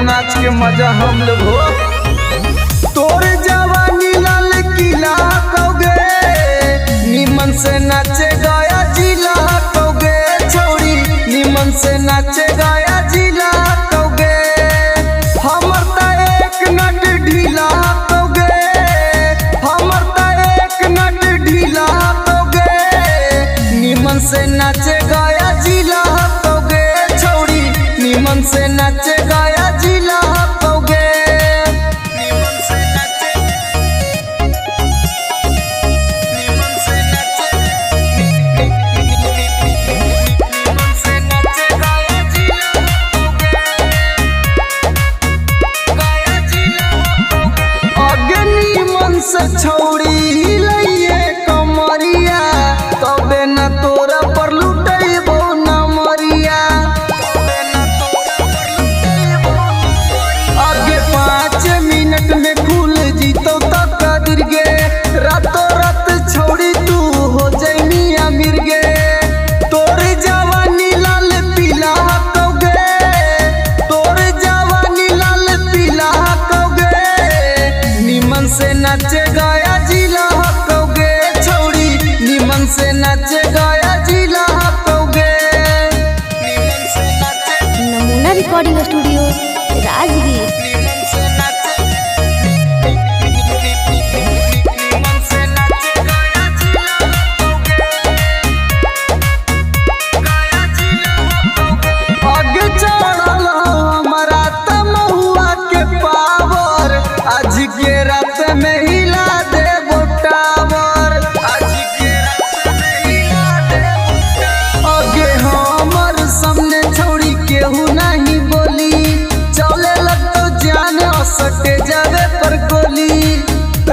नाच के मजा हम लोग हो। तोर जवानी लाल किला कौगे निमन से नाचे गया जिला कौगे छोड़ी निमन से नाचे गया जिला कौगे हमर ता एक नट ढीला कौगे हमर ता एक नट ढीला कौगे निमन से नाचे गया जिला कौगे छोड़ी निमन से नाचे गया जिला कौगे निमन से नाचे निमन से नाचे निमन से नाचे गया जिला गया जिला आगे निमन से छोड़ी लइए कमरिया तबे न तोरा पर लुटैबो न मरिया आगे 5 मिनट में खुल जीतो तक कदर गे रातों रात छोड़ी तू हो जैनी अमीर गे तोर जवानी लाल पीला कौगे तोर जवानी लाल पीला कौगे निमन से नाचे गया जिला कौगे छोड़ी निमन से नाचे गया जिला कौगे निमन से नाचे नमूना रिकॉर्डिंग स्टूडियो राजगीर। निमन से नाचे निमन से नाचे गया जिला गया जिला आगे चढ़ल हमारा तमहुआ के पावर आज के रात में हिला दे टावर आज के रात में हिला दे आगे हमर सामने छोड़ी केहू नहीं बोली चले लग तो जाने सटे जावे पर गोली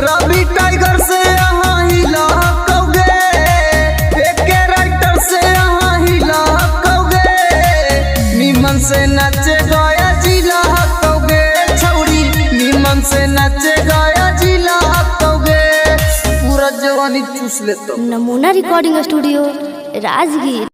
रवि टाइगर से यहाँ हिला कौगे एके राइटर से यहाँ हिला कौगे निमन से नाचे गया जिला कौगे छौड़ी निमन से नाचे गया जिला कौगे पूरा जवानी चूस ले तो नमूना रिकॉर्डिंग स्टूडियो राजगीर।